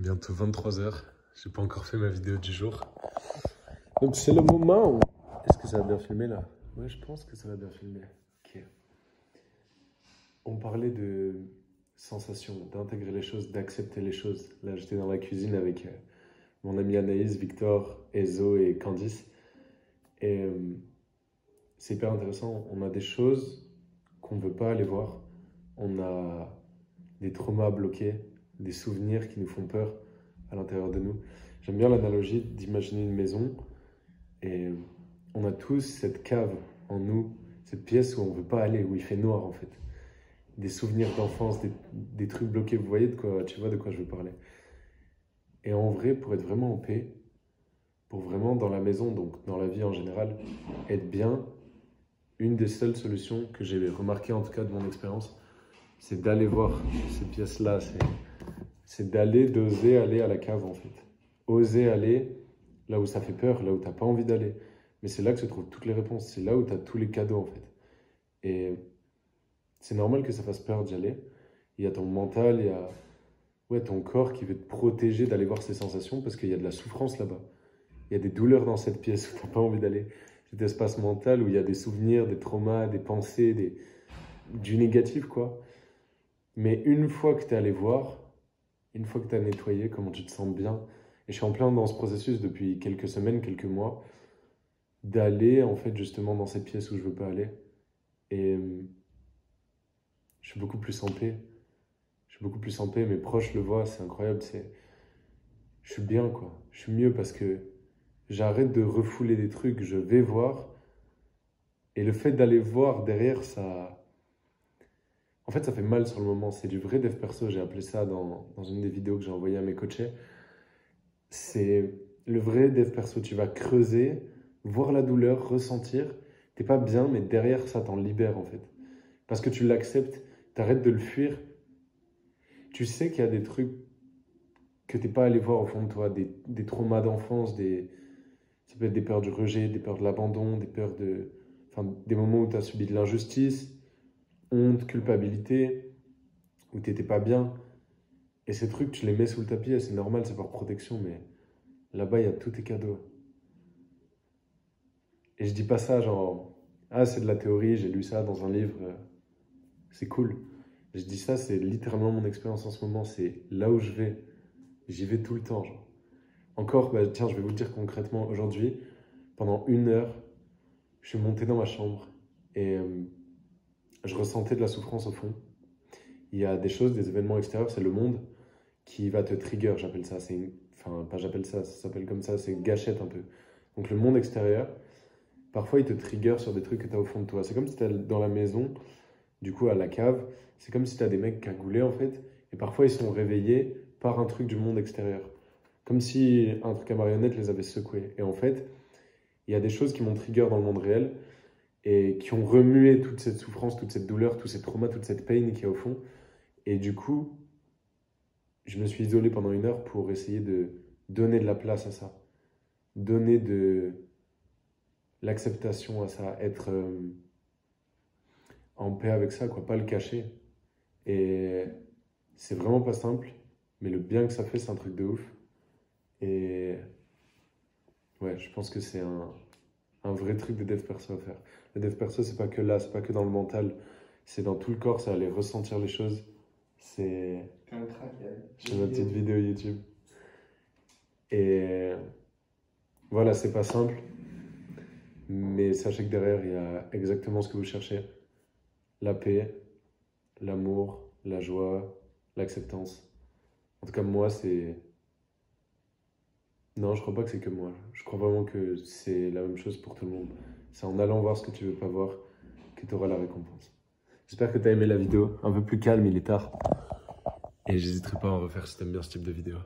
Bientôt 23 h. J'ai pas encore fait ma vidéo du jour. Donc c'est le moment. Est-ce que ça va bien filmer là? Ouais, je pense que ça va bien filmer. Ok. On parlait de sensation, d'intégrer les choses, d'accepter les choses. Là, j'étais dans la cuisine avec mon ami Anaïs, Victor, Ezo et Candice. Et c'est hyper intéressant. On a des choses qu'on ne veut pas aller voir. On a des traumas bloqués, des souvenirs qui nous font peur à l'intérieur de nous. J'aime bien l'analogie d'imaginer une maison et on a tous cette cave en nous, cette pièce où on ne veut pas aller, où il fait noir en fait. Des souvenirs d'enfance, des trucs bloqués, vous voyez de quoi, tu vois de quoi je veux parler. Et en vrai, pour être vraiment en paix, pour vraiment dans la maison, donc dans la vie en général, être bien, une des seules solutions que j'ai remarqué en tout cas de mon expérience, c'est d'aller voir ces pièces-là, c'est d'oser aller à la cave en fait. Oser aller là où ça fait peur, là où tu n'as pas envie d'aller. Mais c'est là que se trouvent toutes les réponses, c'est là où tu as tous les cadeaux en fait. Et c'est normal que ça fasse peur d'y aller. Il y a ton mental, il y a ton corps qui veut te protéger d'aller voir ces sensations parce qu'il y a de la souffrance là-bas. Il y a des douleurs dans cette pièce où tu n'as pas envie d'aller. Cet espace mental où il y a des souvenirs, des traumas, des pensées, du négatif quoi. Mais une fois que tu es allé voir, une fois que tu as nettoyé, comment tu te sens bien. Et je suis en plein dans ce processus depuis quelques semaines, quelques mois, d'aller en fait justement dans cette pièce où je veux pas aller. Et je suis beaucoup plus en paix. Je suis beaucoup plus en paix, mes proches le voient, c'est incroyable. Je suis bien quoi. Je suis mieux parce que j'arrête de refouler des trucs, je vais voir. Et le fait d'aller voir derrière, ça... En fait, ça fait mal sur le moment. C'est du vrai dev perso, j'ai appelé ça dans une des vidéos que j'ai envoyées à mes coachés. C'est le vrai dev perso. Tu vas creuser, voir la douleur, ressentir. T'es pas bien, mais derrière, ça t'en libère en fait. Parce que tu l'acceptes, t'arrêtes de le fuir. Tu sais qu'il y a des trucs que t'es pas allé voir au fond de toi, des traumas d'enfance, ça peut être des peurs du rejet, des peurs de l'abandon, des moments où tu as subi de l'injustice, honte, culpabilité, où t'étais pas bien. Et ces trucs, tu les mets sous le tapis, et c'est normal, c'est par protection, mais là-bas, il y a tous tes cadeaux. Et je dis pas ça genre, ah, c'est de la théorie, j'ai lu ça dans un livre, c'est cool. Je dis ça, c'est littéralement mon expérience en ce moment, c'est là où je vais, j'y vais tout le temps. Genre. Encore, tiens, je vais vous le dire concrètement, aujourd'hui, pendant 1 heure, je suis monté dans ma chambre et je ressentais de la souffrance au fond. Il y a des choses, des événements extérieurs, c'est le monde qui va te trigger, j'appelle ça. Enfin, pas j'appelle ça, ça s'appelle comme ça, c'est une gâchette un peu. Donc le monde extérieur, parfois il te trigger sur des trucs que tu as au fond de toi. C'est comme si tu es dans la maison, du coup à la cave, c'est comme si tu as des mecs cagoulés en fait, et parfois ils sont réveillés par un truc du monde extérieur. Comme si un truc à marionnette les avait secoués. Et en fait, il y a des choses qui m'ont trigger dans le monde réel, et qui ont remué toute cette souffrance, toute cette douleur, tous ces traumas, toute cette pain qu'il y a au fond. Et du coup, je me suis isolé pendant 1 heure pour essayer de donner de la place à ça. Donner de l'acceptation à ça. Être en paix avec ça, quoi. Pas le cacher. Et c'est vraiment pas simple. Mais le bien que ça fait, c'est un truc de ouf. Et ouais, je pense que c'est un vrai truc de dev perso à faire. Le dev perso, c'est pas que là, c'est pas que dans le mental, c'est dans tout le corps, c'est aller ressentir les choses. C'est ma petite vidéo YouTube. Et voilà, c'est pas simple, mais sachez que derrière, il y a exactement ce que vous cherchez. La paix, l'amour, la joie, l'acceptance. En tout cas, moi, c'est... Non, je crois pas que c'est que moi. Je crois vraiment que c'est la même chose pour tout le monde. C'est en allant voir ce que tu veux pas voir que tu auras la récompense. J'espère que tu as aimé la vidéo. Un peu plus calme, il est tard. Et j'hésiterai pas à en refaire si tu aimes bien ce type de vidéo.